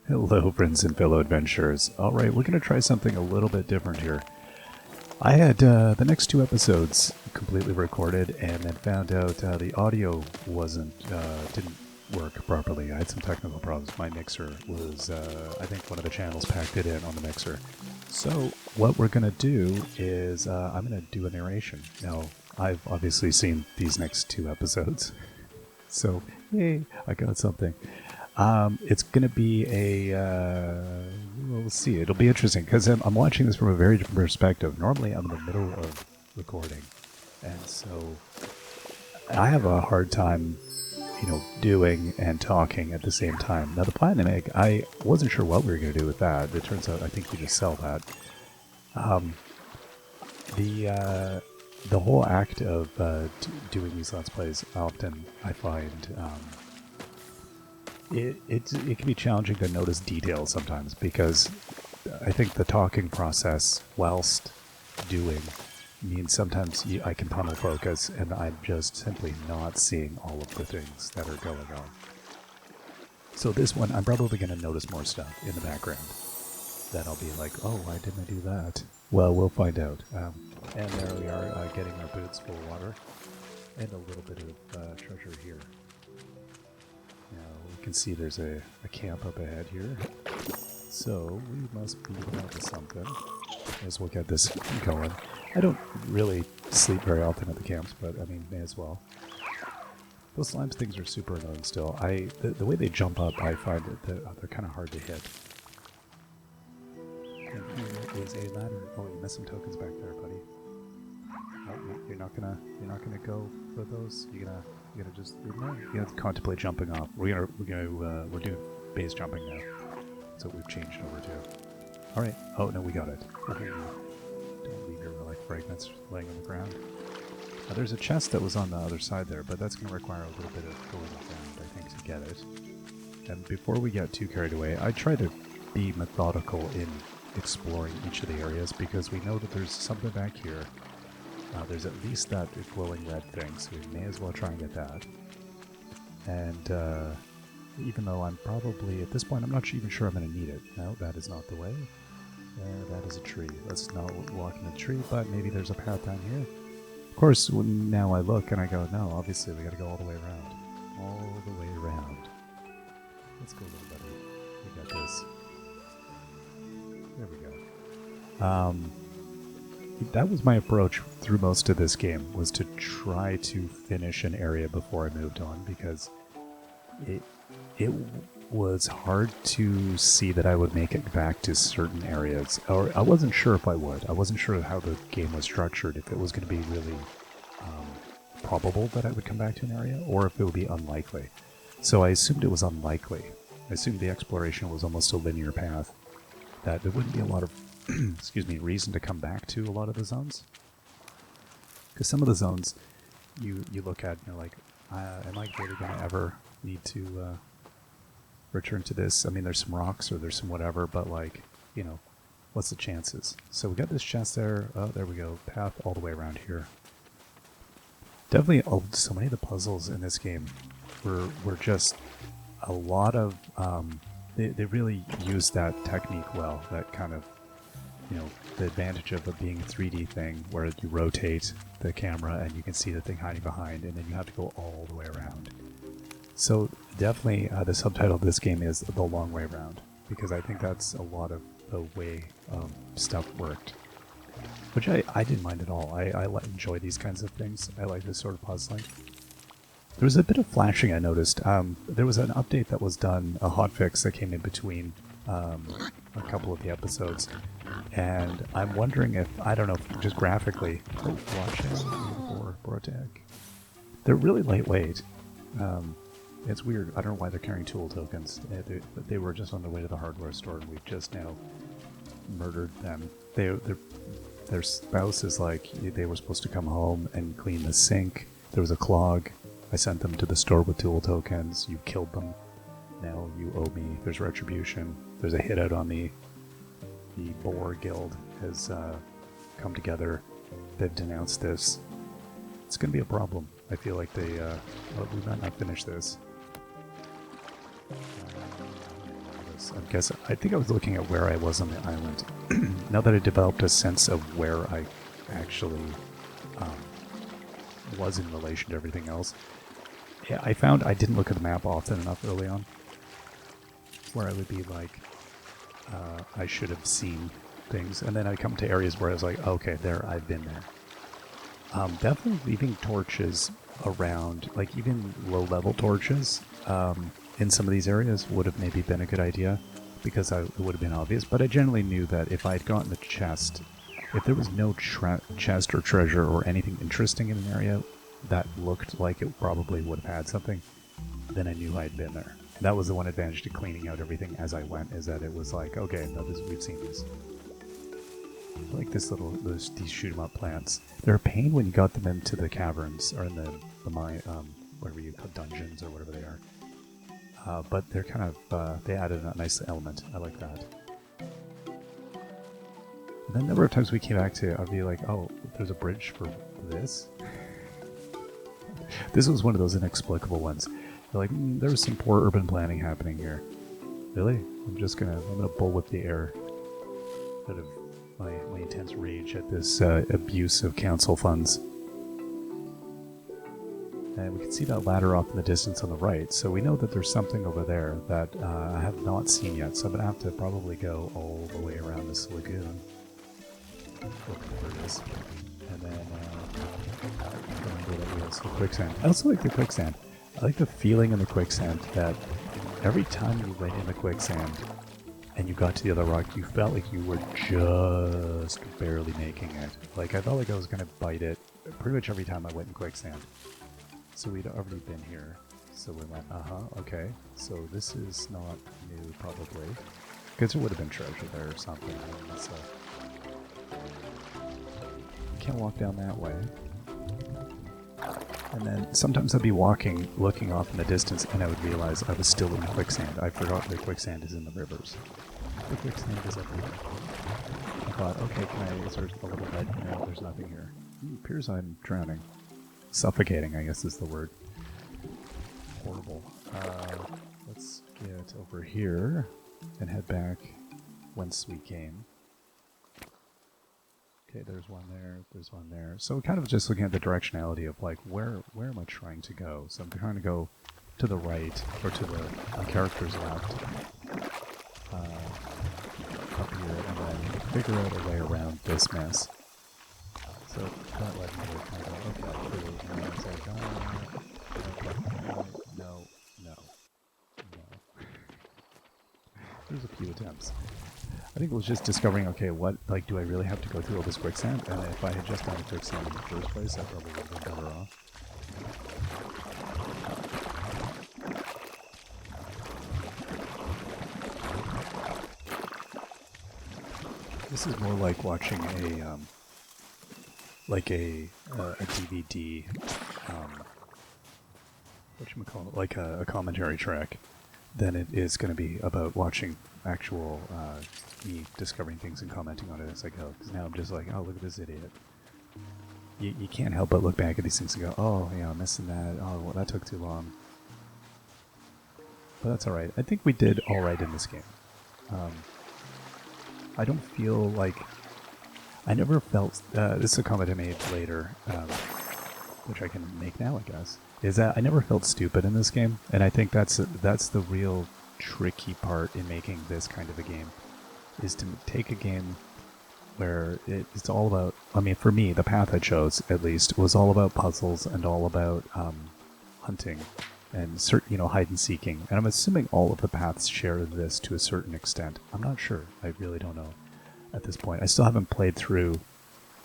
Hello, friends and fellow adventurers. Alright, we're going to try something a little bit different here. I had the next two episodes completely recorded and then found out the audio didn't work properly. I had some technical problems. My mixer was, I think one of the channels packed it in on the mixer. So what we're going to do is I'm going to do a narration. Now, I've obviously seen these next two episodes. So, yay, I got something. It's going to be we'll see. It'll be interesting because I'm watching this from a very different perspective. Normally, I'm in the middle of recording, and so I have a hard time, doing and talking at the same time. Now, the platinum egg, I wasn't sure what we were going to do with that. It turns out I think you just sell that. The whole act of doing these Let's Plays, often I find it can be challenging to notice details sometimes, because I think the talking process whilst doing means sometimes I can tunnel focus and I'm just simply not seeing all of the things that are going on. So this one, I'm probably going to notice more stuff in the background that I'll be like, oh, why didn't I do that? Well, we'll find out. And there we are, getting our boots full of water and a little bit of treasure here. Now, we can see there's a camp up ahead here. So, we must be onto something. May as well get this going. I don't really sleep very often at the camps, but, I mean, may as well. Those slime things are super annoying still. The way they jump up, I find that they're kind of hard to hit. And here is a ladder. Oh, you missed some tokens back there, buddy. Oh, you're not gonna go for those. You're gonna just leave them there. You have to contemplate jumping off. We're doing base jumping now. That's what we've changed over to. All right. Oh no, we got it. Don't leave your relic fragments laying on the ground. There's a chest that was on the other side there, but that's going to require a little bit of going around, I think, to get it. And before we get too carried away, I try to be methodical in exploring each of the areas, because we know that there's something back here. There's at least that glowing red thing, so we may as well try and get that. And even though I'm probably, at this point, I'm not even sure I'm going to need it. No, that is not the way. That is a tree. Let's not walk in the tree, but maybe there's a path down here. Of course, now I look and I go, no, obviously we gotta go all the way around. All the way around. Let's go, little buddy. We got this. There we go. That was my approach through most of this game, was to try to finish an area before I moved on, because it was hard to see that I would make it back to certain areas, or I wasn't sure if I would. I wasn't sure how the game was structured, if it was going to be really probable that I would come back to an area, or if it would be unlikely. So I assumed it was unlikely. I assumed the exploration was almost a linear path, that there wouldn't be a lot of excuse me, reason to come back to a lot of the zones. Because some of the zones you look at and you're like, am I really going to ever need to return to this? I mean, there's some rocks or there's some whatever, but like, what's the chances? So we got this chest there. Oh, there we go. Path all the way around here. Definitely, so many of the puzzles in this game were just a lot of, they really used that technique well, that kind of, the advantage of it being a 3D thing where you rotate the camera and you can see the thing hiding behind, and then you have to go all the way around. So definitely the subtitle of this game is The Long Way Around, because I think that's a lot of the way stuff worked. Which I didn't mind at all. I enjoy these kinds of things. I like this sort of puzzling. There was a bit of flashing I noticed. There was an update that was done, a hotfix that came in between a couple of the episodes. And I'm wondering if, I don't know, if just graphically, or Borotag. They're really lightweight. It's weird. I don't know why they're carrying tool tokens. They were just on their way to the hardware store, and we've just now murdered them. Their spouse is like, they were supposed to come home and clean the sink. There was a clog. I sent them to the store with tool tokens. You killed them. Now you owe me. There's retribution. There's a hit out on me. The Boar Guild has come together. They've denounced this. It's going to be a problem. I feel like we might not finish this. So I think I was looking at where I was on the island. Now that I developed a sense of where I actually um, was in relation to everything else, yeah, I found I didn't look at the map often enough early on, where I would be like, I should have seen things, and then I'd come to areas where I was like, okay, there, I've been there. Definitely leaving torches around, like even low-level torches, in some of these areas would have maybe been a good idea, because it would have been obvious. But I generally knew that if I'd gotten the chest, if there was no chest or treasure or anything interesting in an area that looked like it probably would have had something, then I knew I'd been there. That was the one advantage to cleaning out everything as I went, is that it was like, okay, no, we've seen this. I like these shoot 'em up plants. They're a pain when you got them into the caverns or in the mine, whatever you call dungeons or whatever they are. But they're kind of they added a nice element. I like that. And then a number of times we came back to, I'd be like, oh, there's a bridge for this. This was one of those inexplicable ones. You're like, there was some poor urban planning happening here. Really? I'm gonna bullwhip the air out of my intense rage at this abuse of council funds. And we can see that ladder off in the distance on the right, so we know that there's something over there that I have not seen yet, so I'm going to have to probably go all the way around this lagoon. Whatever it is. And then remember that we also quicksand. I also like the quicksand. I like the feeling in the quicksand that every time you went in the quicksand and you got to the other rock, you felt like you were just barely making it. Like, I felt like I was going to bite it pretty much every time I went in quicksand. So we'd already been here. So we went, okay. So this is not new, probably. Because there would have been treasure there or something. So you can't walk down that way. And then sometimes I'd be walking, looking off in the distance, and I would realize I was still in quicksand. I forgot that quicksand is in the rivers. The quicksand is everywhere. I thought, okay, is there a little bit? No, there's nothing here. It appears I'm drowning. Suffocating, I guess is the word. Horrible. Let's get over here and head back whence we came. Okay, there's one there. So kind of just looking at the directionality of like, where am I trying to go? So I'm trying to go to the right, or to the character's left. Up here, and then figure out a way around this mess. So that led me to kind of go, okay, and it's like, no. There's a few attempts. I think it was just discovering, okay, what, like, do I really have to go through all this quicksand? And if I had just done quicksand in the first place, I probably would have been better off. This is more like watching a DVD, whatchamacallit, like a commentary track, than it is going to be about watching actual me discovering things and commenting on it as I go. Because now I'm just like, oh, look at this idiot. You can't help but look back at these things and go, oh, yeah, I'm missing that. Oh, well, that took too long. But that's alright. I think we did alright in this game. I don't feel like... I never felt... this is a comment I made later, which I can make now, I guess, is that I never felt stupid in this game, and I think that's the real tricky part in making this kind of a game, is to take a game where it's all about... I mean, for me, the path I chose, at least, was all about puzzles and all about hunting and hide and seeking. And I'm assuming all of the paths share this to a certain extent. I'm not sure. I really don't know at this point. I still haven't played through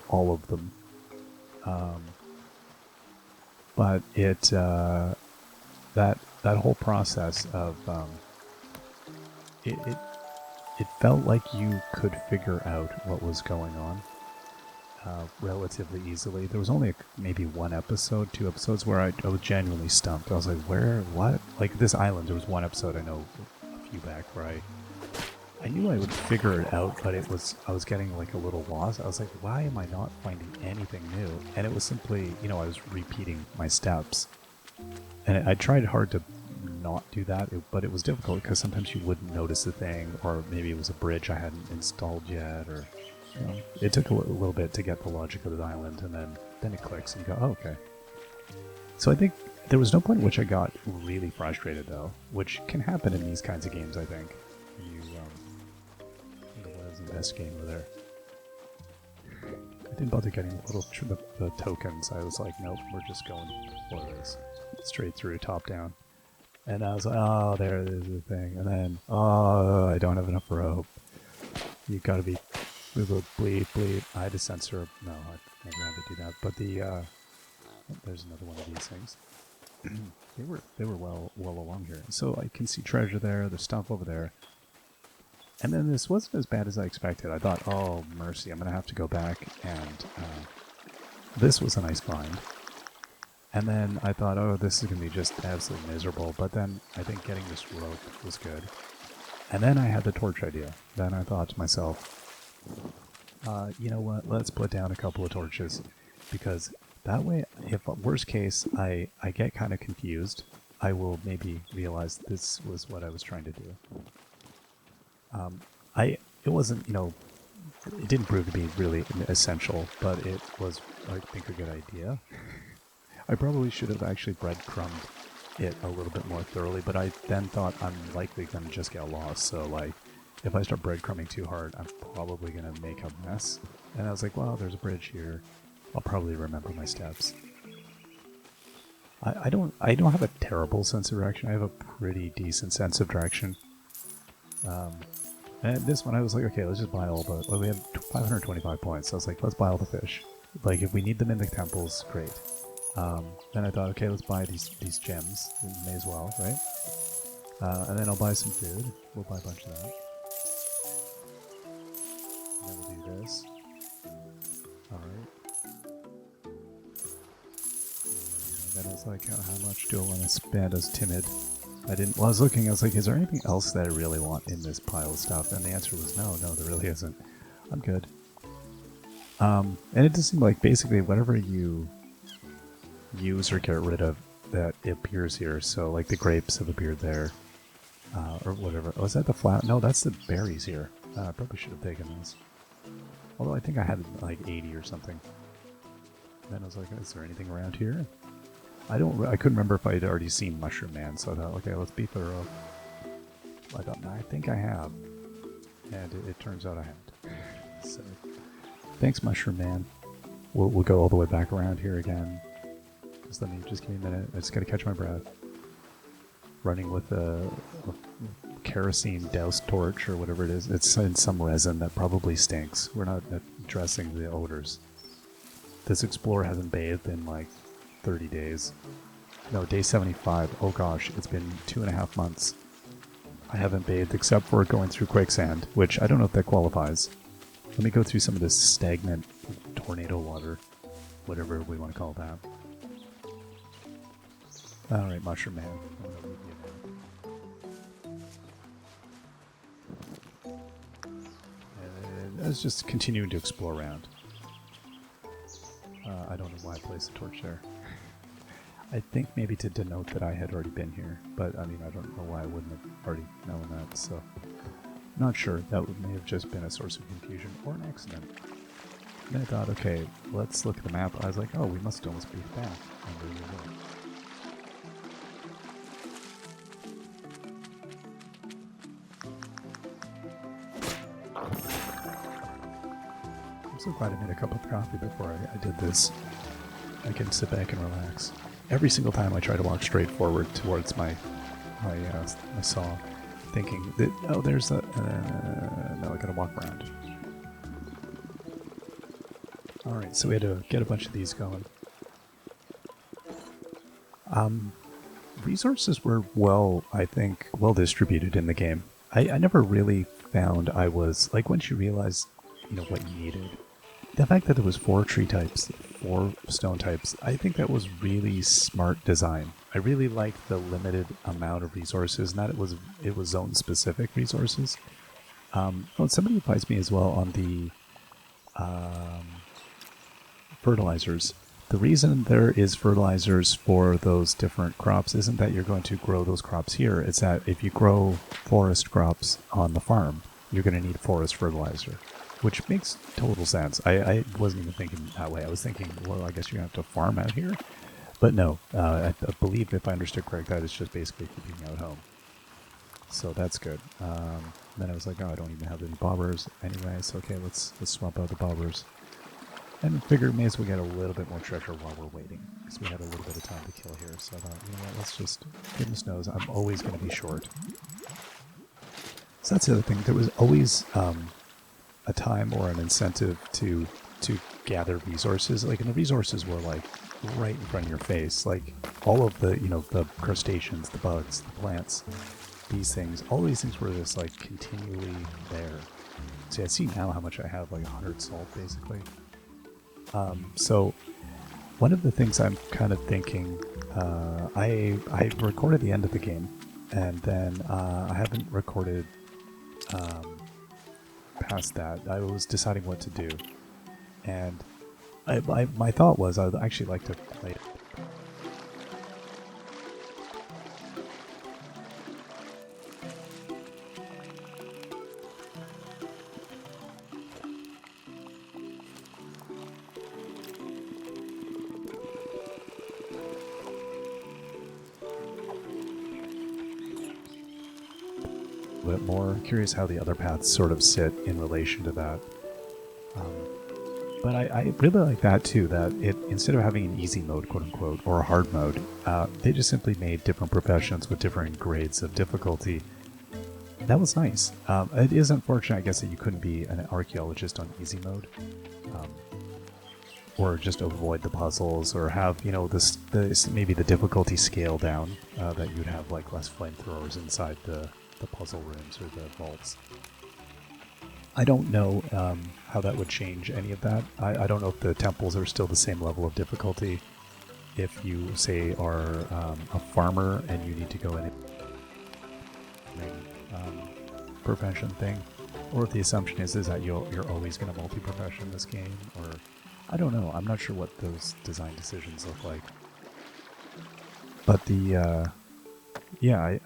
all of them. But it that whole process of it felt like you could figure out what was going on relatively easily. There was only maybe 1 episode, 2 episodes where I was genuinely stumped. I was like, where, what? Like this island, there was 1 episode I know a few back where I knew I would figure it out, but I was getting like a little lost. I was like, why am I not finding anything new? And it was simply, I was repeating my steps. And I tried hard to not do that, but it was difficult because sometimes you wouldn't notice the thing, or maybe it was a bridge I hadn't installed yet, or it took a little bit to get the logic of the island, and then it clicks and you go, oh, okay. So I think there was no point at which I got really frustrated, though, which can happen in these kinds of games, I think. What was the best game over there? I didn't bother getting the tokens. I was like, nope, we're just going for this. Straight through, top down. And I was like, oh, there is the thing. And then, oh, I don't have enough rope. You gotta be, bleed. I had to censor, no, I never had to do that. But there's another one of these things. they were well along here. So I can see treasure there, there's stuff over there. And then this wasn't as bad as I expected. I thought, oh, mercy, I'm going to have to go back, and this was a nice find. And then I thought, oh, this is going to be just absolutely miserable. But then I think getting this rope was good. And then I had the torch idea. Then I thought to myself, you know what, let's put down a couple of torches. Because that way, if worst case, I get kind of confused, I will maybe realize this was what I was trying to do. It wasn't, it didn't prove to be really essential, but it was, I think, a good idea. I probably should have actually breadcrumbed it a little bit more thoroughly, but I then thought I'm likely going to just get lost, so like, if I start breadcrumbing too hard, I'm probably going to make a mess. And I was like, well, there's a bridge here. I'll probably remember my steps. I don't have a terrible sense of direction. I have a pretty decent sense of direction. And this one I was like, okay, let's just buy all the, well, we have 525 points, so I was like, let's buy all the fish. Like, if we need them in the temples, great. Then I thought, okay, let's buy these gems, we may as well, right? And then I'll buy some food, we'll buy a bunch of that. And then we'll do this. Alright. And then I was like, how much do I want to spend as timid? I was looking, I was like, is there anything else that I really want in this pile of stuff? And the answer was no, there really isn't. I'm good. And it does seem like basically whatever you use or get rid of, that appears here. So like the grapes have appeared there, or whatever. Oh, is that the flower? No, that's the berries here. I probably should have taken those. Although I think I had like 80 or something. And then I was like, is there anything around here? I couldn't remember if I had already seen Mushroom Man, so I thought, okay, let's be thorough. I thought, I think I have. And it turns out I haven't. So, thanks, Mushroom Man. We'll go all the way back around here again. Just give me a minute. I just gotta catch my breath. Running with a kerosene doused torch or whatever it is. It's in some resin that probably stinks. We're not addressing the odors. This explorer hasn't bathed in like 30 days. No, day 75. Oh gosh, it's been 2.5 months. I haven't bathed except for going through quicksand, which I don't know if that qualifies. Let me go through some of this stagnant tornado water, whatever we want to call that. Alright, Mushroom Man. I'm gonna leave you now. Let's just continuing to explore around. I don't know why I placed the torch there. I think maybe to denote that I had already been here, but I mean, I don't know why I wouldn't have already known that, so... Not sure, that may have just been a source of confusion, or an accident. And then I thought, okay, let's look at the map. I was like, oh, we must almost be back. And there we go. I'm so glad I made a cup of coffee before I did this. I can sit back and relax. Every single time I try to walk straight forward towards my saw, thinking that, oh, there's a... no, I gotta walk around. Alright, so we had to get a bunch of these going. Resources were well distributed in the game. I never really found I was... Like, once you realize, what you needed, the fact that there was 4 tree types, 4 stone types, I think that was really smart design. I really liked the limited amount of resources, and that it was zone specific resources. Somebody advised me as well on the fertilizers. the reason there is fertilizers for those different crops isn't that you're going to grow those crops here. It's that if you grow forest crops on the farm, you're going to need forest fertilizer, which makes total sense. I wasn't even thinking that way. I was thinking, well, I guess you're going to have to farm out here. But no, I believe if I understood correct, that is just basically keeping you at home. So that's good. Then I was like, oh, I don't even have any bobbers anyway, so okay, let's swap out the bobbers. And figure may as well get a little bit more treasure while we're waiting, because we had a little bit of time to kill here. So I thought, you know what, let's just, goodness knows, I'm always going to be short. So that's the other thing. There was always a time or an incentive to gather resources. Like, and the resources were like right in front of your face. Like all of the, the crustaceans, the bugs, the plants, these things, all these things were just like continually there. See, I see now how much I have, like 100 salt basically. So one of the things I'm kind of thinking, I recorded the end of the game, and then I haven't recorded past that. I was deciding what to do, and my thought was I'd actually like to play it. Bit more curious how the other paths sort of sit in relation to that. But I really like that too, that it, instead of having an easy mode, quote unquote, or a hard mode, they just simply made different professions with different grades of difficulty. That was nice. It is unfortunate, I guess, that you couldn't be an archaeologist on easy mode, or just avoid the puzzles, or have, maybe the difficulty scale down, that you'd have like less flamethrowers inside the puzzle rooms or the vaults. I don't know how that would change any of that. I don't know if the temples are still the same level of difficulty if you, say, are a farmer and you need to go in a profession thing, or if the assumption is that you're always going to multi-profession this game, or I don't know. I'm not sure what those design decisions look like. But the I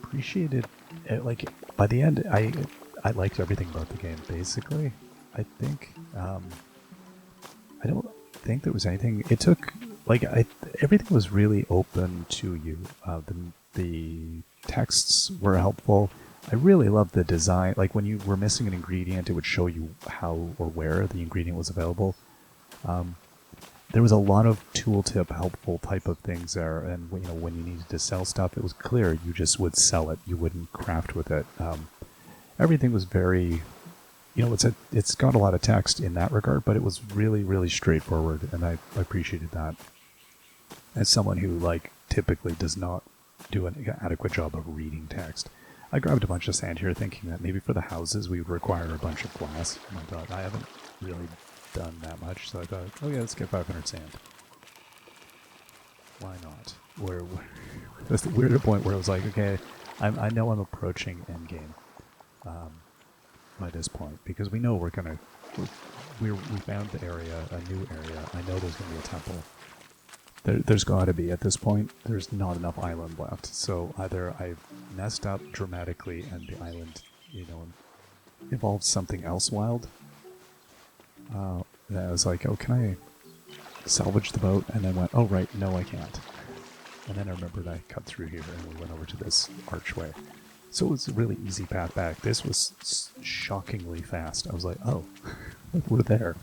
appreciated it. Like, by the end, I liked everything about the game, basically. I think I don't think there was anything. It took, like, everything was really open to you. The texts were helpful. I really loved the design. Like, when you were missing an ingredient, it would show you how or where the ingredient was available. There was a lot of tooltip helpful type of things there, and when you needed to sell stuff, it was clear you just would sell it. You wouldn't craft with it. Everything was very, it's got a lot of text in that regard, but it was really, really straightforward, and I appreciated that. As someone who typically does not do an adequate job of reading text, I grabbed a bunch of sand here, thinking that maybe for the houses we would require a bunch of glass. And I thought, I haven't really done that much, so I thought, oh yeah, let's get 500 sand. Why not? We're at a point where I was like, okay, I know I'm approaching endgame by this point, because we know we found the area, a new area. I know there's going to be a temple. There's got to be at this point. There's not enough island left, so either I've messed up dramatically and the island, evolved something else wild. And I was like, oh, can I salvage the boat? And then went, oh, right, no, I can't. And then I remembered I cut through here and we went over to this archway. So it was a really easy path back. This was shockingly fast. I was like, oh, we're there.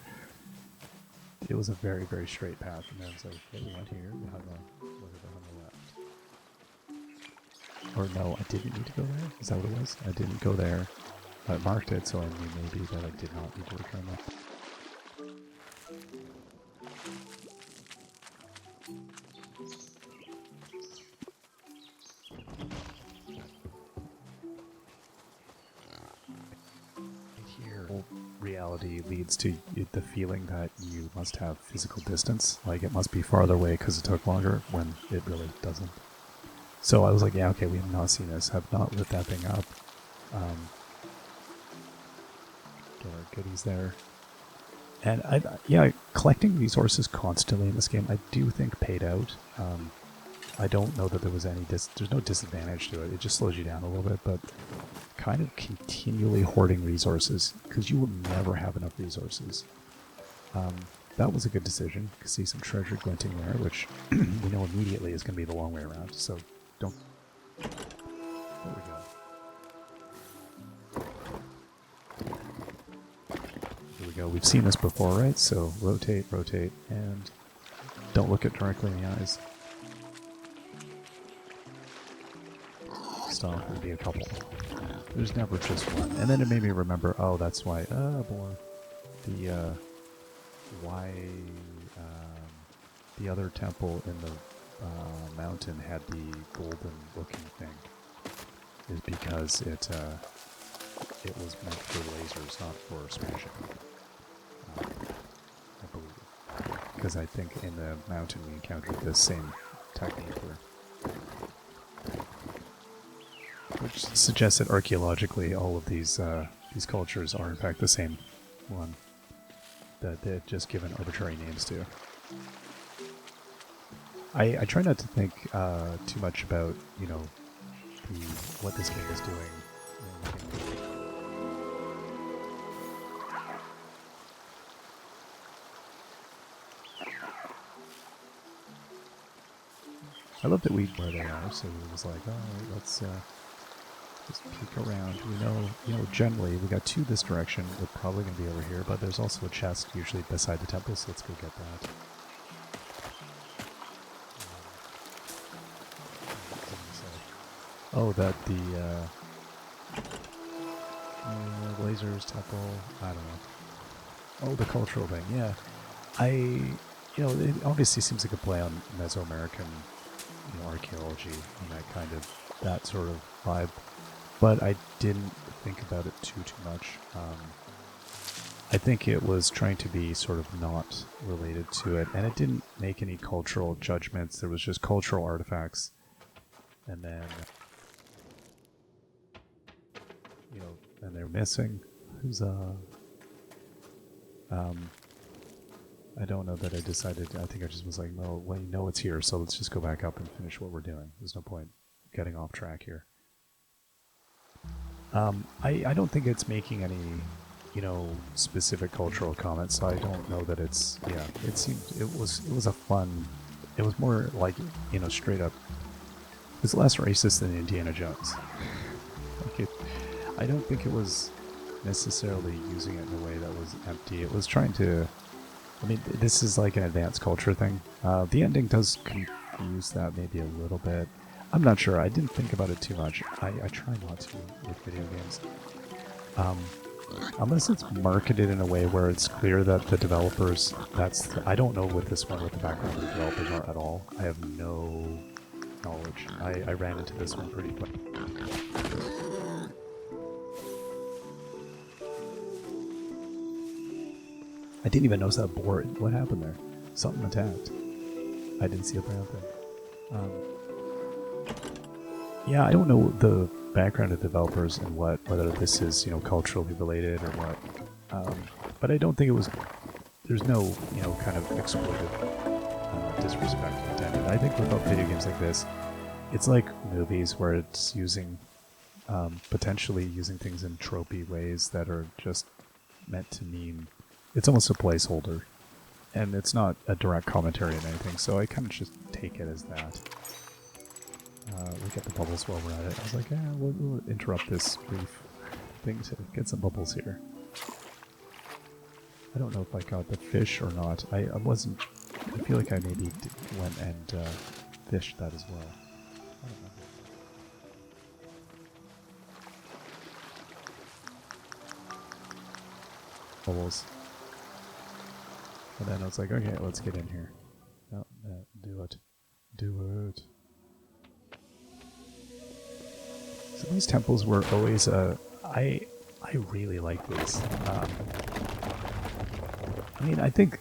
It was a very, very straight path. And then I was like, okay, we went here. We have whatever on the left. Or no, I didn't need to go there? Is that what it was? I didn't go there. I marked it, so I knew maybe that I did not need to return that. Reality leads to the feeling that you must have physical distance, like it must be farther away because it took longer, when it really doesn't. So I was like, yeah, okay, we have not seen this, have not lit that thing up. Get our goodies there. And yeah, collecting resources constantly in this game, I do think paid out. I don't know that there was any there's no disadvantage to it. It just slows you down a little bit, but kind of continually hoarding resources because you will never have enough resources. That was a good decision. You can see some treasure glinting there, which we know immediately is going to be the long way around. So don't. There we go. Here we go. We've seen this before, right? So rotate, rotate, and don't look it directly in the eyes. Stop. There'll be a couple. There's never just one. And then it made me remember. Oh, that's why. Oh boy. Why the other temple in the mountain had the golden-looking thing is because it was meant for lasers, not for smashing. I believe, because I think in the mountain we encountered the same technique here, which suggests that archaeologically all of these cultures are in fact the same one that they've just given arbitrary names to. I try not to think too much about, you know, what this game is doing. I love that we where they are, so it was like, alright, let's just peek around. We know, generally we got two this direction. We're probably going to be over here, but there's also a chest usually beside the temple, so let's go get that. Oh, that the Blazers temple. I don't know. Oh, the cultural thing. Yeah, it obviously seems like a play on Mesoamerican, archaeology and that sort of vibe. But I didn't think about it too much. I think it was trying to be sort of not related to it, and it didn't make any cultural judgments. There was just cultural artifacts, and then and they're missing. Who's I don't know that I decided. I think I just was like, well, you know it's here, so let's just go back up and finish what we're doing. There's no point getting off track here. I don't think it's making any, specific cultural comments. So I don't know that it's. Yeah, it seemed it was a fun. It was more like straight up. It was less racist than Indiana Jones. I don't think it was necessarily using it in a way that was empty. It was trying to. I mean, this is like an advanced culture thing. The ending does confuse that maybe a little bit. I'm not sure. I didn't think about it too much. I try not to with video games. Unless it's marketed in a way where it's clear that the developers... I don't know what the background of the developers are at all. I have no knowledge. I ran into this one pretty quick. I didn't even notice that board. What happened there? Something attacked. I didn't see a brown thing. Yeah, I don't know the background of developers and whether this is culturally related or what. But I don't think it was. There's no kind of exploitive disrespect intended. I think with video games like this, it's like movies where it's using potentially using things in tropey ways that are just meant to mean. It's almost a placeholder, and it's not a direct commentary on anything, so I kind of just take it as that. We get the bubbles while we're at it. I was like, we'll interrupt this brief thing to get some bubbles here. I don't know if I got the fish or not. I wasn't... I feel like I maybe went and fished that as well. I don't know. Bubbles. And then I was like, okay, let's get in here. No, do it. Do it. So these temples were always, I really like these. I mean, I think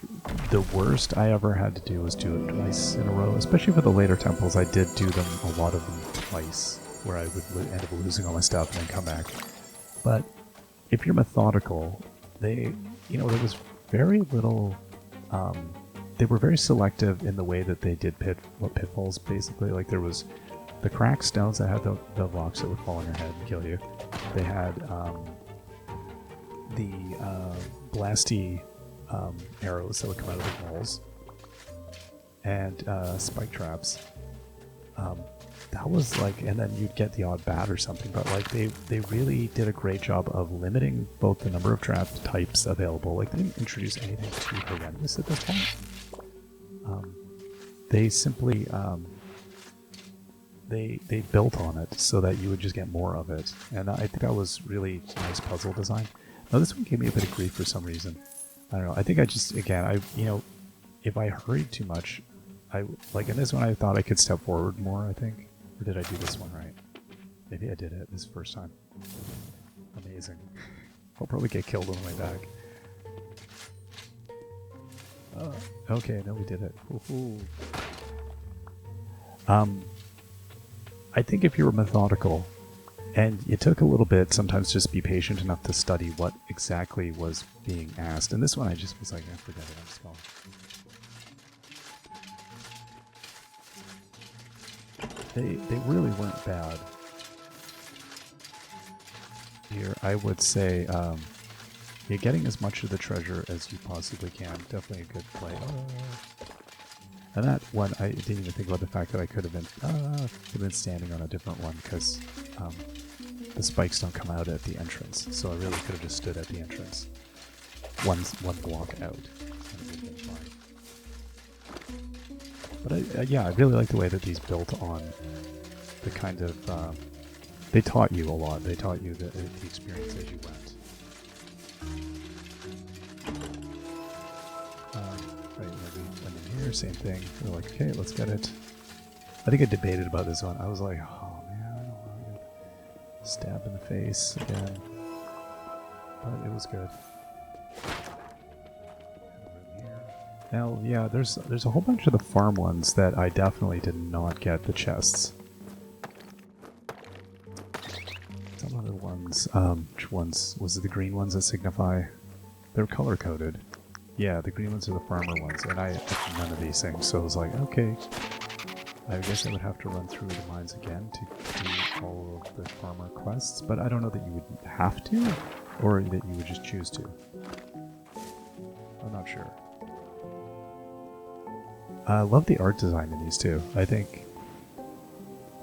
the worst I ever had to do was do it twice in a row, especially for the later temples. I did do them, a lot of them twice, where I would end up losing all my stuff and then come back. But if you're methodical, there was very little. They were very selective in the way that they did pitfalls. Basically, like there was the cracked stones that had the rocks that would fall on your head and kill you. They had the blasty arrows that would come out of the walls, and spike traps. That was like, and then you'd get the odd bat or something, but like they really did a great job of limiting both the number of trap types available. Like they didn't introduce anything too horrendous at this point. They simply they built on it so that you would just get more of it, and I think that was really nice puzzle design. Now this one gave me a bit of grief for some reason. I don't know. I think I just, again, if I hurried too much, like in this one I thought I could step forward more, I think. Or did I do this one right? Maybe I did it this first time. Amazing. I'll probably get killed on the way back. Okay, no, we did it. Woohoo. I think if you were methodical, and it took a little bit, sometimes just be patient enough to study what exactly was being asked. And this one I just was like, I forget it, I'm just going. They really weren't bad. Here, I would say, you're getting as much of the treasure as you possibly can. Definitely a good play. And that one, I didn't even think about the fact that I could have been standing on a different one, because the spikes don't come out at the entrance. So I really could have just stood at the entrance. One block out. And it would have been fine. But yeah, I really like the way that these built on the kind of... they taught you a lot. They taught you the experience as you went. Right, we went in here, same thing. We're like, okay, let's get it. I think I debated about this one. I was like, oh man, I don't want to get stabbed in the face again. But it was good. Now, yeah, there's a whole bunch of the farm ones that I definitely did not get the chests. Some of the ones, which ones? Was it the green ones that signify? They're color-coded. Yeah, the green ones are the farmer ones, and I had none of these things, so I was like, okay. I guess I would have to run through the mines again to do all of the farmer quests, but I don't know that you would have to, or that you would just choose to. I'm not sure. I love the art design in these too. I think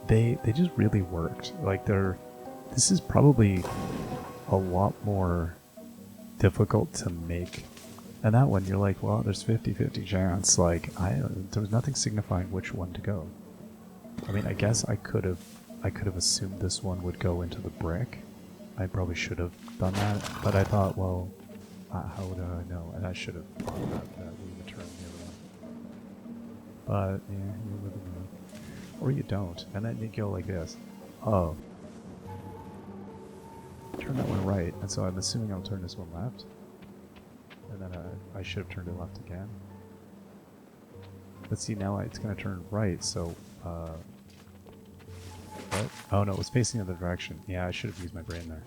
they just really worked. Like this is probably a lot more difficult to make. And that one, you're like, well, there's 50-50 chance. Like, there was nothing signifying which one to go. I mean, I guess I could have assumed this one would go into the brick. I probably should have done that, but I thought, well, how would I know? And I should have thought about that. We would turn the other one. But yeah, you live in the, or you don't, and then you go like this. Oh, turn that one right, and so I'm assuming I'll turn this one left. And then I should have turned it left again. But see, now it's going to turn right, so... what? Oh no, it was facing the other direction. Yeah, I should have used my brain there.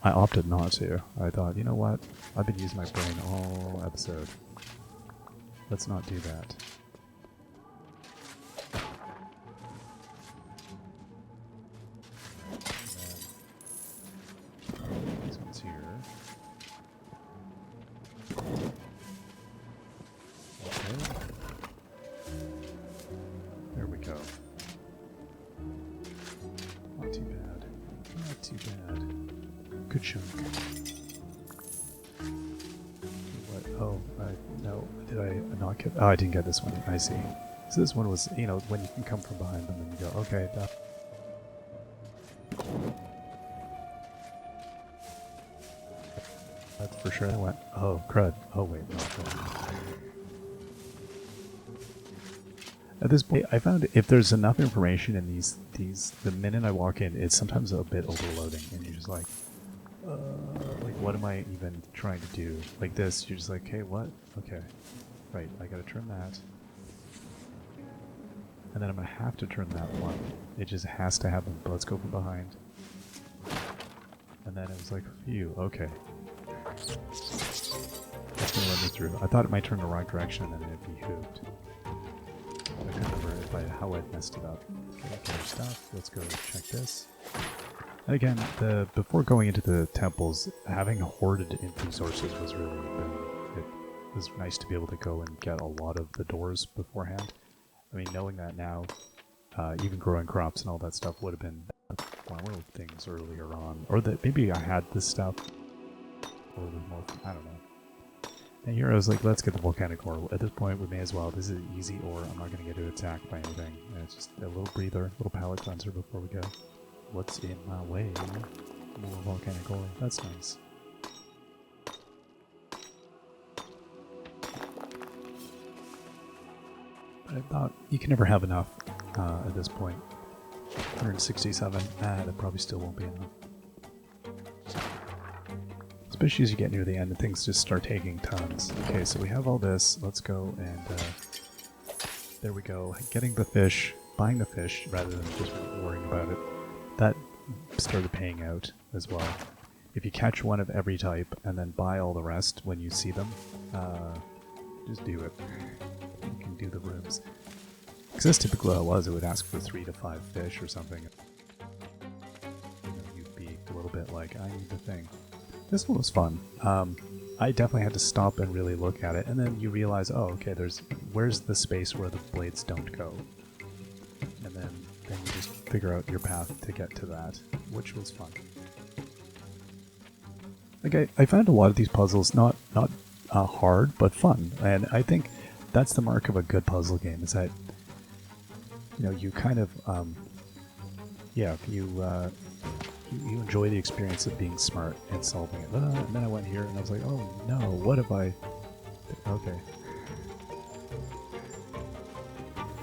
I opted not to. I thought, you know what? I've been using my brain all episode. Let's not do that. These ones here. Okay. There we go. Not too bad. Not too bad. Good chunk. What? Oh, no. Did I not get... Oh, I didn't get this one. I see. So this one was, you know, when you can come from behind them and you go, okay, that... That's for sure. I went, oh, crud. Oh, wait, no. At this point, I found if there's enough information in these, the minute I walk in, it's sometimes a bit overloading, and you're just like, what am I even trying to do? Like this, you're just like, hey, what? Okay, right, I gotta turn that. And then I'm gonna have to turn that one. It just has to happen, but let's go from behind. And then it was like, phew, okay. That's gonna let me through. I thought it might turn the wrong direction and then it'd be hooped. I couldn't remember how I'd messed it up. Okay, get our stuff. Let's go check this. And again, before going into the temples, having hoarded resources was really it was nice to be able to go and get a lot of the doors beforehand. I mean, knowing that now, even growing crops and all that stuff would have been farmer things earlier on, or that maybe I had this stuff. Or I don't know. And here I was like, let's get the volcanic ore. At this point, we may as well. This is easy ore. I'm not going to get attacked by anything. And it's just a little breather, a little palate cleanser before we go. What's in my way? More volcanic ore. That's nice. But I thought you can never have enough at this point. 167. That probably still won't be enough. Especially as you get near the end and things just start taking tons. Okay, so we have all this. Let's go and there we go. Getting the fish, buying the fish rather than just worrying about it. That started paying out as well. If you catch one of every type and then buy all the rest when you see them, just do it. You can do the rooms. Because that's typically what it was. It would ask for 3 to 5 fish or something. You know, you'd be a little bit like, I need the thing. This one was fun. I definitely had to stop and really look at it, and then you realize, oh, okay, where's the space where the blades don't go? And then you just figure out your path to get to that, which was fun. Like, I found a lot of these puzzles not hard, but fun, and I think that's the mark of a good puzzle game, is that, you know, you kind of, yeah, you enjoy the experience of being smart and solving it. And then I went here and I was like, oh no, what have I... Okay.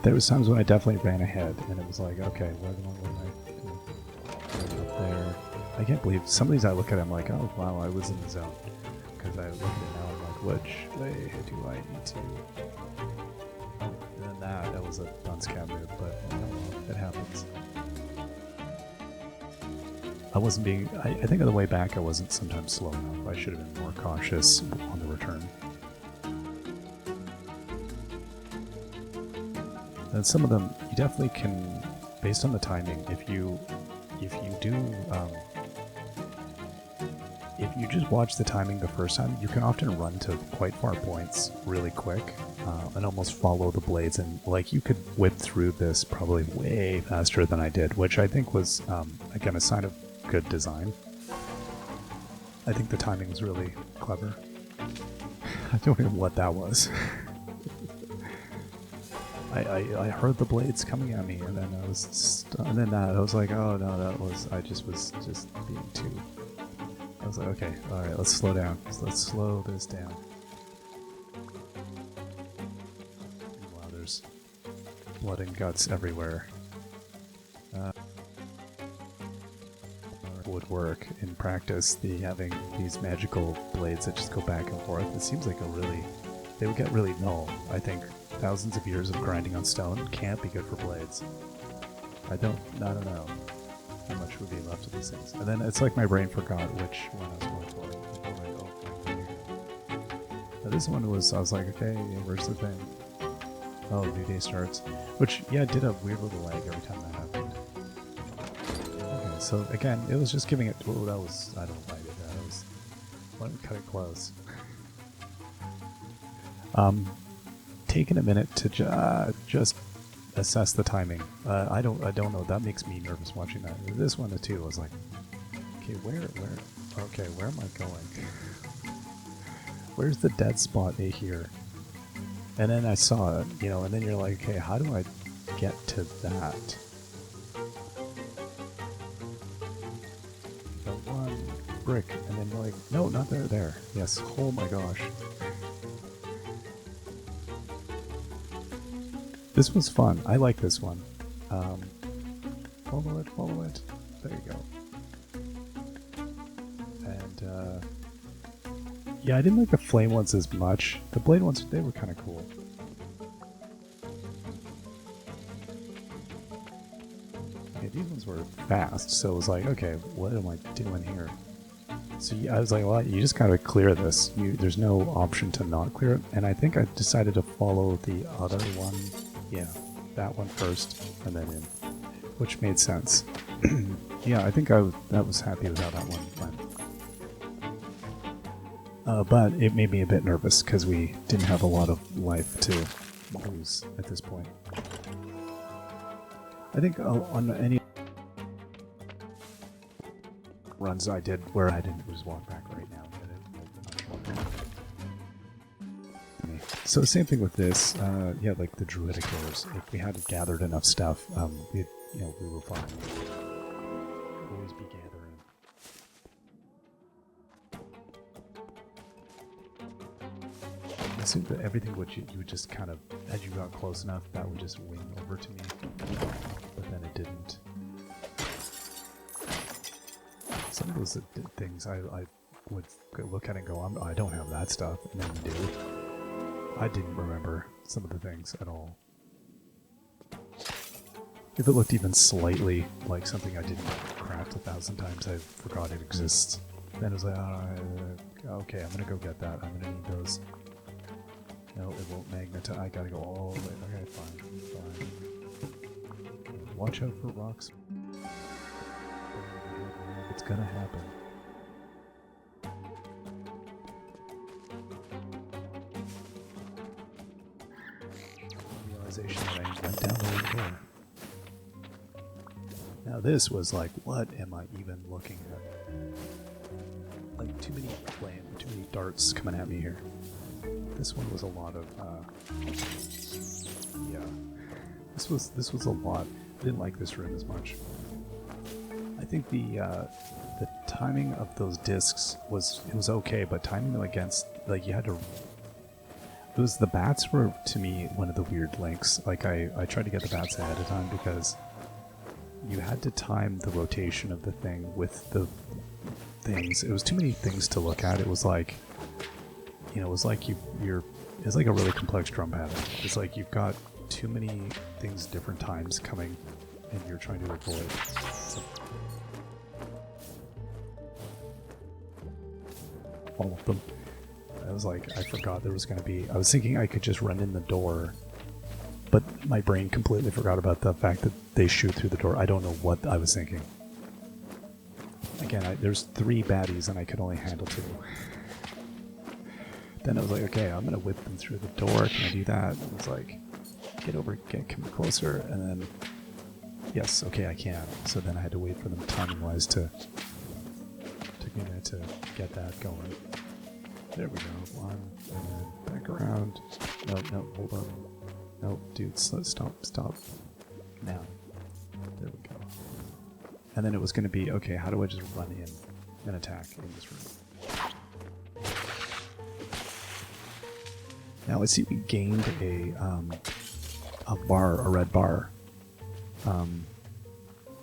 There was times when I definitely ran ahead and it was like, okay, what am I doing? Up there. I can't believe some of these I look at, I'm like, oh wow, I was in the zone. Because I look at it now, I'm like, which way do I need to... And then that was a dunce cap move, but oh well, it happens. I wasn't being... I think on the way back I wasn't sometimes slow enough. I should have been more cautious on the return. And some of them, you definitely can, based on the timing, if you just watch the timing the first time, you can often run to quite far points really quick and almost follow the blades. And like you could whip through this probably way faster than I did, which I think was, again, a sign of good design. I think the timing was really clever. I don't know what that was. I heard the blades coming at me, and then I was like, oh no, I just was being too. I was like, okay, all right, let's slow down. Let's slow this down. Wow, there's blood and guts everywhere. Would work in practice, having these magical blades that just go back and forth. It seems like they would get really null. I think thousands of years of grinding on stone can't be good for blades. I don't know how much would be left of these things. And then it's like my brain forgot which one I was going for. Now this one was, I was like, okay, where's the thing? Oh, new day starts. Which, yeah, it did a weird little lag every time that happened. Okay, so again, it was just giving it, oh, that was, I don't know why I did that. I was, why don't we cut it close? Taking a minute to just assess the timing. I don't know. That makes me nervous watching that. This one too. I was like, okay, where am I going? Where's the dead spot here? And then I saw it, you know, and then you're like, okay, how do I get to that? The one brick, and then you're like, no, not there, there. Yes, oh my gosh. This was fun. I like this one. Follow it. There you go. And, yeah, I didn't like the flame ones as much. The blade ones, they were kind of cool. Okay, these ones were fast, so it was like, okay, what am I doing here? So yeah, I was like, well, you just gotta clear this. There's no option to not clear it. And I think I decided to follow the other one. Yeah, that one first, and then in, which made sense. Yeah, I think I was happy with how that one went. But it made me a bit nervous because we didn't have a lot of life to lose at this point. I think on any runs I did where I didn't just walk back right now. So same thing with this. Yeah, like the druidic doors. If we had gathered enough stuff, we were fine. Always be gathering. I assume that everything would you would just kind of, as you got close enough, that would just wing over to me, but then it didn't. Some of those things I would look at and go, I don't have that stuff, and then you do. I didn't remember some of the things at all. If it looked even slightly like something I didn't craft 1,000 times, I forgot it exists. Then it was like, okay, I'm gonna go get that. I'm gonna need those. No, it won't magnetize. I gotta go all the way. Okay, fine. Watch out for rocks. It's gonna happen. Realization that I went down the wrong door. Now this was like, what am I even looking at? Like too many darts coming at me here. This one was a lot of yeah. This was a lot. I didn't like this room as much. I think the timing of those discs was okay, but timing them against, like, you had to. It was, the bats were to me one of the weird links. Like I tried to get the bats ahead of time because you had to time the rotation of the thing with the things. It was too many things to look at. It was like, it was like it's like a really complex drum pattern. It's like you've got too many things different times coming, and you're trying to avoid. All of them. I was like, I forgot there was going to be. I was thinking I could just run in the door, but my brain completely forgot about the fact that they shoot through the door. I don't know what I was thinking. Again, there's 3 baddies and I could only handle 2. Then I was like, okay, I'm gonna whip them through the door. Can I do that? And it's like, come closer, and then yes, okay, I can. So then I had to wait for them timing-wise to get that going. There we go. 1, and then back around. No, hold on. No, dude, stop. Now. There we go. And then it was going to be, okay, how do I just run in and attack in this room? Now I see we gained a red bar.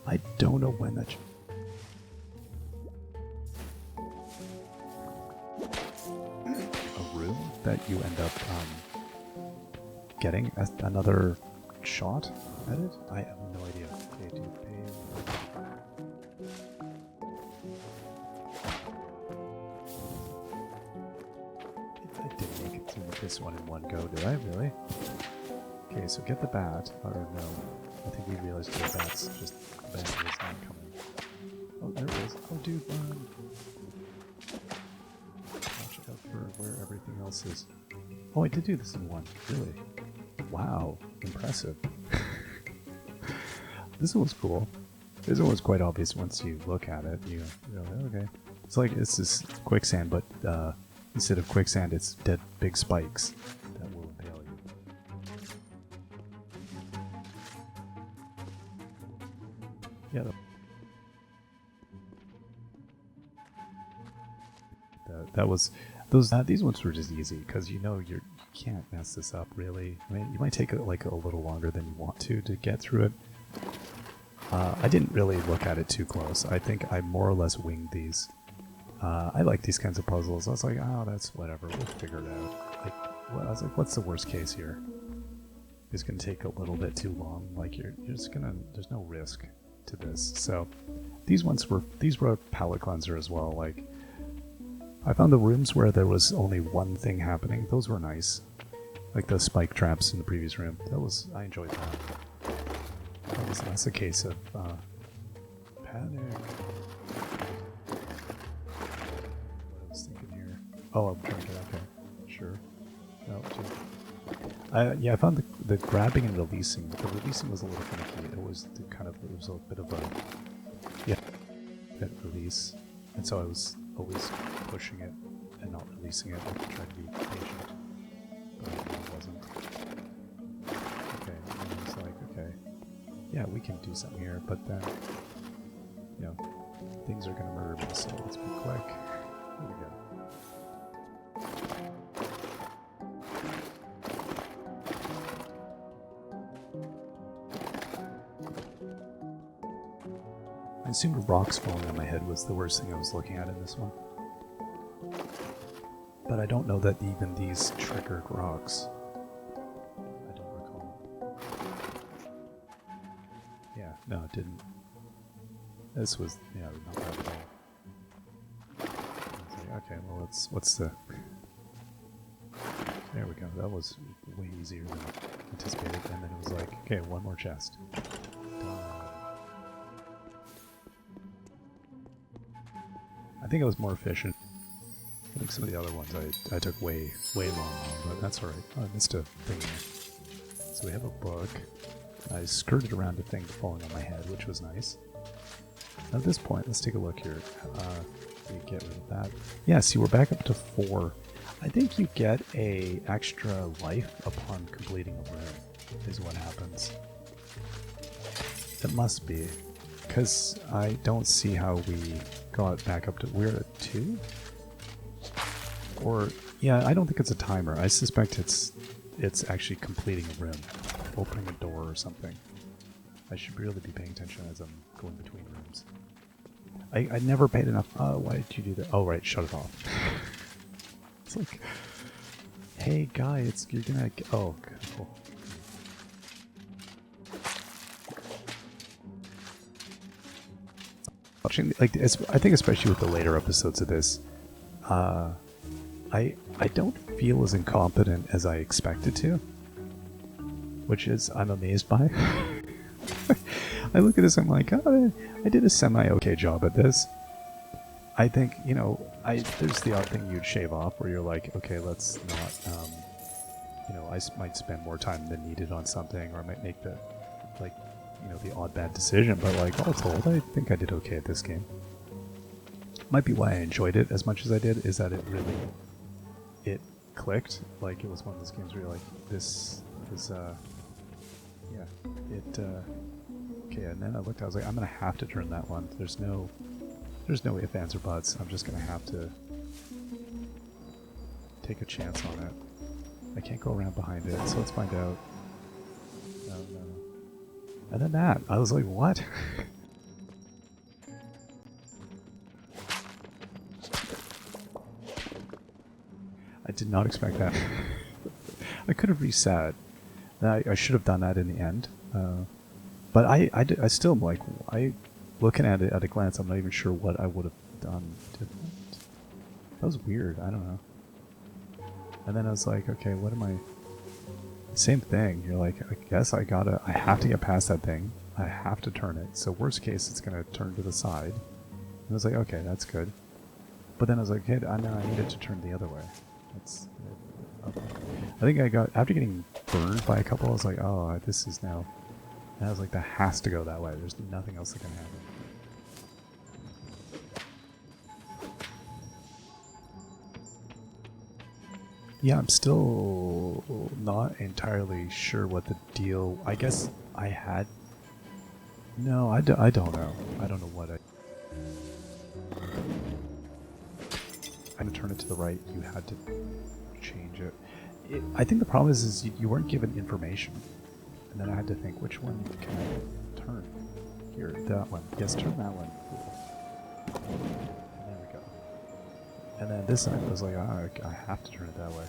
I don't know when that. A room that you end up getting another shot at it. I have no idea. Okay, dude, I didn't make it through this one in one go, did I? Really? Okay, so get the bat. Or no, I think we realized the bat's just the bat is not coming. Oh, there it is. Oh, dude, run! Watch out for where everything else is. Oh, I did do this in one. Really? Wow, impressive. This one was cool. This one was quite obvious once you look at it. You're like, okay. It's like, it's just quicksand, but instead of quicksand, it's dead big spikes that will impale you. Yeah. That was those. These ones were just easy because you can't mess this up really. I mean, you might take like a little longer than you want to get through it. I didn't really look at it too close. I think I more or less winged these. I like these kinds of puzzles. I was like, oh, that's whatever. We'll figure it out. I was like, what's the worst case here? It's going to take a little bit too long. Like you're just gonna. There's no risk to this. So these were a palate cleanser as well. Like I found the rooms where there was only one thing happening. Those were nice. Like the spike traps in the previous room. I enjoyed that. That was less a case of panic. What I was thinking here. Oh, I'm trying to get okay. Sure. No, yeah, I found the grabbing and releasing. The releasing was a little finicky. It was a bit of a bit release, and so I was always pushing it and not releasing it. I tried to be patient, but I wasn't. Okay, and I was like, okay, yeah, we can do something here, but then, you know, things are gonna murder me, so let's be quick. Here we go. I assumed rocks falling on my head was the worst thing I was looking at in this one. But I don't know that even these triggered rocks. I don't recall. Yeah, no, it didn't. This was, yeah, not bad at all. I was like, okay, well, what's the... There we go, that was way easier than anticipated. And then it was like, okay, one more chest. I think it was more efficient. I think some of the other ones I took way long, but that's alright. Oh, I missed a thing here. So we have a book. I skirted around a thing falling on my head, which was nice. At this point, let's take a look here. We get rid of that. Yeah, see, we're back up to 4. I think you get a extra life upon completing a room, is what happens. It must be. Because I don't see how we got back up to... We're at 2? Or... Yeah, I don't think it's a timer. I suspect it's actually completing a room. Opening a door or something. I should really be paying attention as I'm going between rooms. I never paid enough... why did you do that? Oh, right, shut it off. It's like... Hey, guy, you're gonna... Oh, cool. Watching, like, I think especially with the later episodes of this, I don't feel as incompetent as I expected to, which is I'm amazed by. I look at this, I'm like, oh, I did a semi-okay job at this. I think, you know, there's the odd thing you'd shave off where you're like, okay, let's not, you know, I might spend more time than needed on something, or I might make the, like, you know, the odd bad decision, but like all told, I think I did okay at this game. Might be why I enjoyed it as much as I did, is that it clicked. Like, it was one of those games where you're like, this is, yeah, okay, and then I looked, I was like, I'm gonna have to turn that one. There's no ifs, ands, or buts. I'm just gonna have to take a chance on it. I can't go around behind it, so let's find out. No. And then that, I was like, what? I did not expect that. I could have reset. I should have done that in the end. But I still am like, looking at it at a glance, I'm not even sure what I would have done different. That was weird, I don't know. And then I was like, okay, what am I... Same thing, you're like, I guess I have to get past that thing. I have to turn it. So worst case, it's going to turn to the side. And I was like, okay, that's good. But then I was like, hey, I needed to turn the other way. That's... I think I got... After getting burned by a couple, I was like, oh, this is now... And I was like, that has to go that way. There's nothing else that can happen. Yeah, I'm still not entirely sure what the deal... I guess I had... No, I don't know. I don't know what I... I'm gonna turn it to the right. You had to change it. I think the problem is you weren't given information. And then I had to think, which one can I turn? Here, that one. Yes, turn that one. And there we go. And then this time I was like, oh, I have to turn it that way.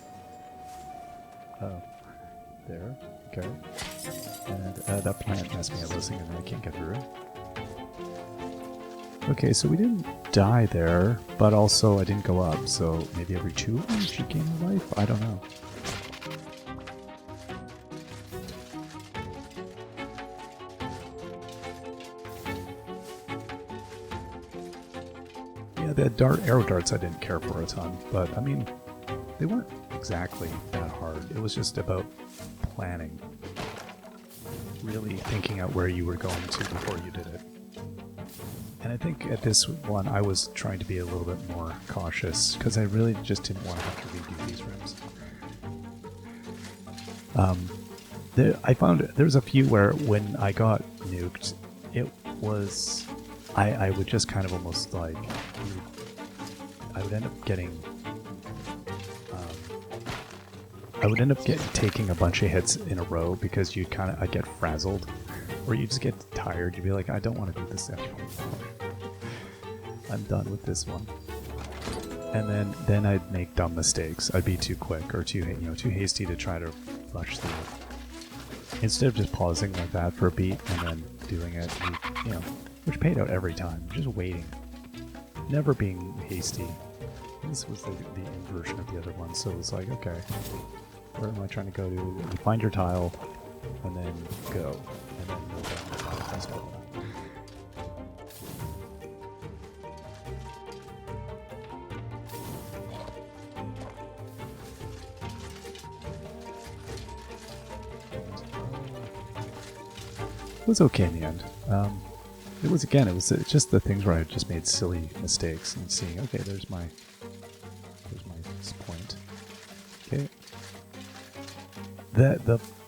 Oh. There. Okay. And that plant messed me up listening and I can't get through. Okay, so we didn't die there, but also I didn't go up, so maybe every 2 of them she gained a life? I don't know. Yeah, the arrow darts I didn't care for a ton, but I mean, they weren't exactly that hard. It was just about planning. Really thinking out where you were going to before you did it. And I think at this one I was trying to be a little bit more cautious because I really just didn't want to have to redo these rooms. I found there's a few where when I got nuked, it was I would just kind of almost like I would end up getting taking a bunch of hits in a row because I'd get frazzled, or you just get tired. You'd be like, I don't want to do this anymore. I'm done with this one. And then I'd make dumb mistakes. I'd be too quick or too hasty to try to rush through it. Instead of just pausing like that for a beat and then doing it, which paid out every time. Just waiting, never being hasty. This was the inversion of the other one, so it was like, okay, where am I trying to go to? You find your tile, and then go, and then move down the tile across all. It was okay in the end. It was just the things where I just made silly mistakes and seeing, okay, there's my point. Okay.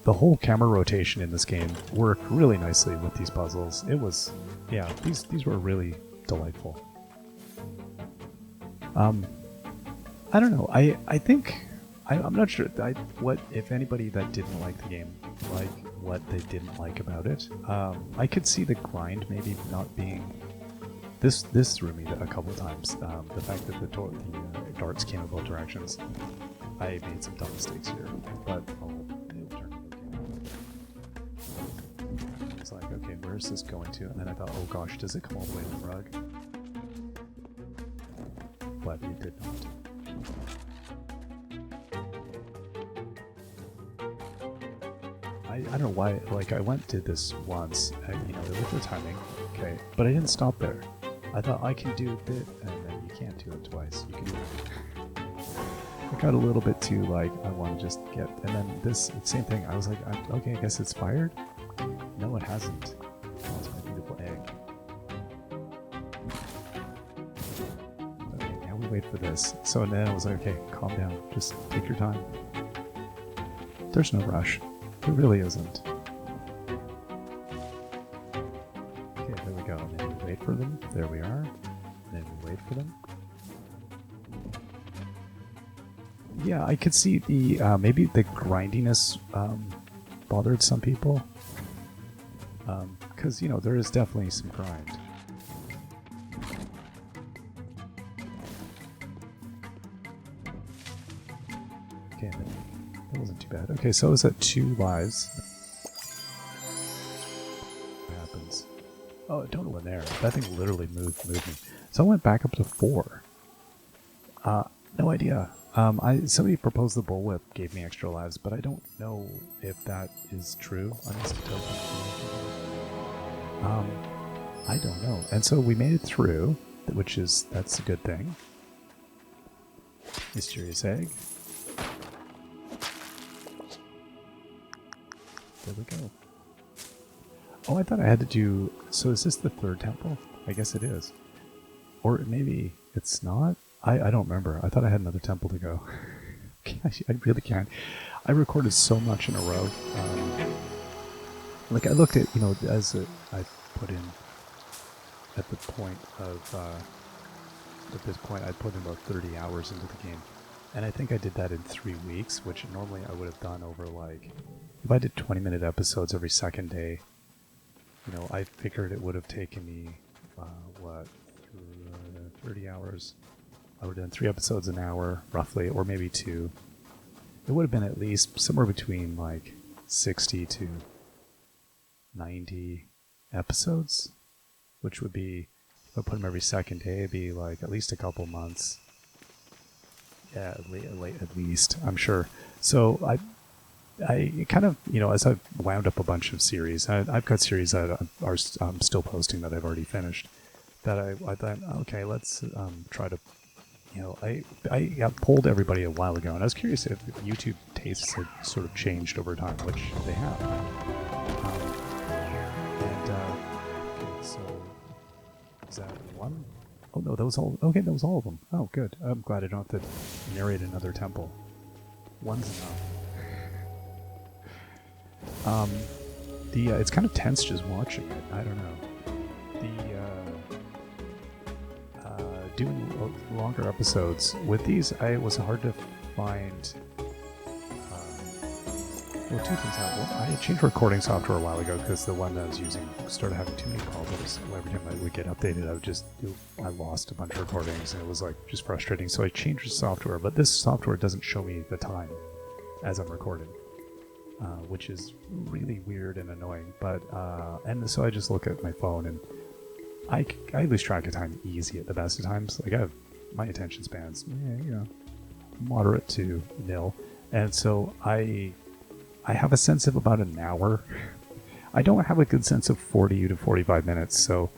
The whole camera rotation in this game worked really nicely with these puzzles. It was, yeah, these were really delightful. I don't know. I think I'm not sure what if anybody that didn't like the game what they didn't like about it. I could see the grind maybe not being this threw me a couple times. The fact that the darts came in both directions. I made some dumb mistakes here, but it turned okay. I was like, okay, where's this going to? And then I thought, oh gosh, does it come all the way to the rug? But it did not. I don't know why, like, I did this once, with the timing, okay, but I didn't stop there. I thought I can do it, and then you can't do it twice. You can do it. I got a little bit too, like, I want to just get, and then this, same thing, I was like, okay, I guess it's fired? No, it hasn't. That's my beautiful egg. Okay, now we wait for this. So then I was like, okay, calm down, just take your time. There's no rush. There really isn't. Okay, there we go. And then we wait for them. There we are. And then we wait for them. Yeah, I could see the maybe the grindiness bothered some people. Because, there is definitely some grind. Okay, that wasn't too bad. Okay, so I was at 2 lives. What happens? Oh, don't go in there. That thing literally moved me. So I went back up to 4. No idea. Somebody proposed the bullwhip gave me extra lives, but I don't know if that is true. I don't know. And so we made it through, that's a good thing. Mysterious egg. There we go. Oh, I thought I had to do... So is this the 3rd temple? I guess it is. Or maybe it's not? I don't remember. I thought I had another temple to go. I really can't. I recorded so much in a row. Like I looked at, as I put in at the point of... at this point, I put in about 30 hours into the game. And I think I did that in 3 weeks, which normally I would have done over like... If I did 20-minute episodes every second day, I figured it would have taken me, 30 hours. I would have done 3 episodes an hour, roughly, or maybe 2. It would have been at least somewhere between, like, 60 to 90 episodes, which would be, I put them every second day, it'd be like at least a couple months. Yeah, at least, I'm sure. So I kind of, as I've wound up a bunch of series, I've got series that I'm still posting that I've already finished, that I thought, okay, let's try to, I got polled everybody a while ago, and I was curious if YouTube tastes had sort of changed over time, which they have. Okay, so is that one? Oh no, that was all. Okay, that was all of them. Oh, good. I'm glad I don't have to narrate another temple. One's enough. It's kind of tense just watching it. I don't know. Doing longer episodes with these, it was hard to find. Well, two things happened. I changed recording software a while ago because the one that I was using started having too many problems. Every time I would get updated, I lost a bunch of recordings, and it was like just frustrating. So I changed the software, but this software doesn't show me the time as I'm recording, which is really weird and annoying. But and so I just look at my phone, and I lose track of time easy at the best of times. Like my attention spans, moderate to nil, and so I have a sense of about an hour. I don't have a good sense of 40 to 45 minutes, so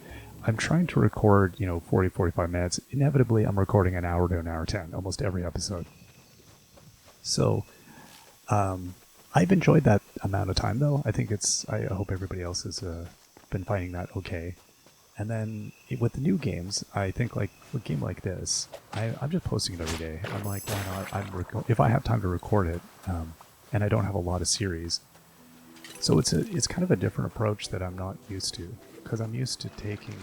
I'm trying to record, 40, 45 minutes. Inevitably, I'm recording an hour to an hour 10, almost every episode. So, I've enjoyed that amount of time, though. I think I hope everybody else has been finding that okay. And then with the new games, I think like a game like this, I'm just posting it every day. I'm like, why not? If I have time to record it, and I don't have a lot of series. So it's kind of a different approach that I'm not used to, because I'm used to taking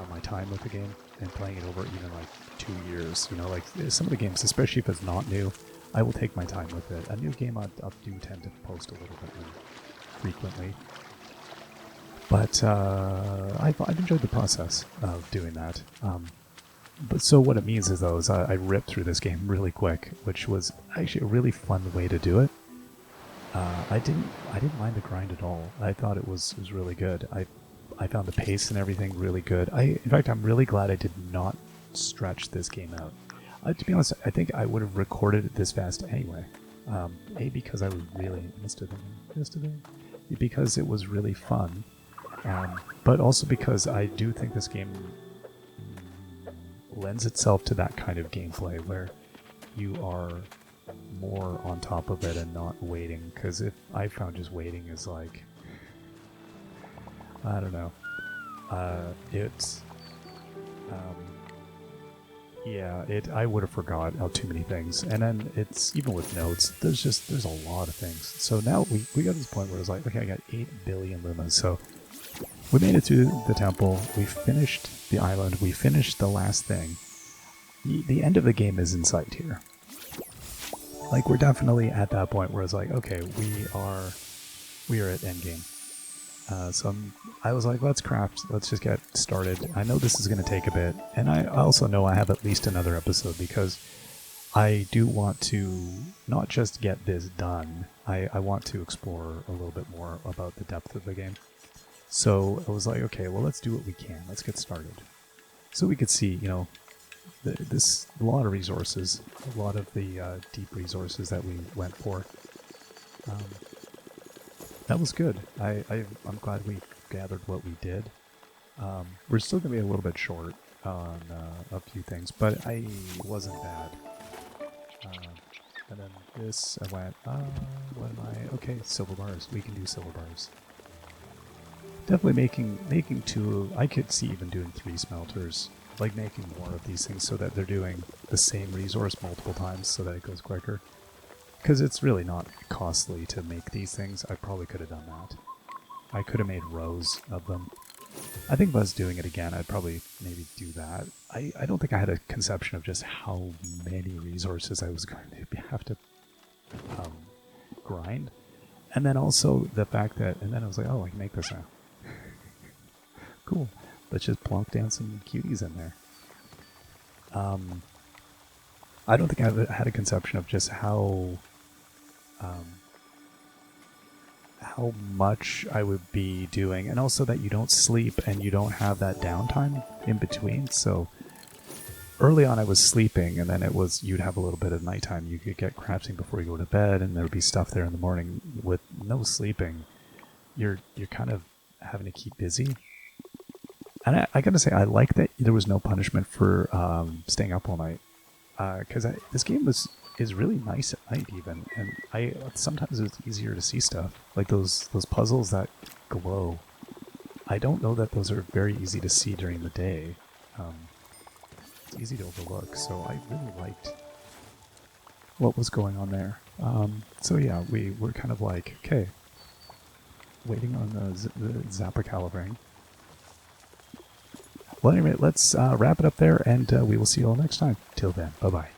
my time with the game and playing it over even like 2 years. Like some of the games, especially if it's not new, I will take my time with it. A new game, I do tend to post a little bit more frequently. But I've enjoyed the process of doing that. But so what it means is, though, is I ripped through this game really quick, which was actually a really fun way to do it. I didn't mind the grind at all. I thought it was really good. I found the pace and everything really good. In fact, I'm really glad I did not stretch this game out. To be honest, I think I would have recorded it this fast anyway. Because I was really because it was really fun, but also because I do think this game lends itself to that kind of gameplay where you are more on top of it and not waiting. Because if I found just waiting is like, I don't know, I would have forgot too many things. And then it's even with notes, there's a lot of things. So now we got to this point where it's like, okay, I got 8 billion lumas. So we made it through the temple. We finished the island. We finished the last thing. The end of the game is in sight here. Like, we're definitely at that point where it's like, okay, we are at endgame. So I was like, let's just get started. I know this is going to take a bit, and I also know I have at least another episode, because I do want to not just get this done, I want to explore a little bit more about the depth of the game. So I was like, okay, well, let's do what we can. Let's get started. So we could see, a lot of resources, a lot of the deep resources that we went for. That was good. I'm glad we gathered what we did. We're still going to be a little bit short on a few things, but it wasn't bad. And then this, I went, what am I? Okay, silver bars. We can do silver bars. Definitely making 2, I could see even doing 3 smelters, like making more of these things so that they're doing the same resource multiple times so that it goes quicker. Because it's really not costly to make these things. I probably could have done that. I could have made rows of them. I think if I was doing it again, I'd probably maybe do that. I don't think I had a conception of just how many resources I was going to have to grind. And then also the fact that, and then I was like, oh, I can make this now. Cool. Let's just plonk down some cuties in there. I don't think I had a conception of just how how much I would be doing, and also that you don't sleep and you don't have that downtime in between. So early on I was sleeping, and then it was you'd have a little bit of nighttime. You could get crafting before you go to bed, and there would be stuff there in the morning. With no sleeping, you're kind of having to keep busy. And I gotta say, I like that there was no punishment for staying up all night, because this game is really nice at night even, and I sometimes it's easier to see stuff like those puzzles that glow. I don't know that those are very easy to see during the day. It's easy to overlook, so I really liked what was going on there. So yeah, we were kind of like, okay, waiting on the Zapper calibrating. Well, anyway, let's wrap it up there, and we will see you all next time. Till then, bye-bye.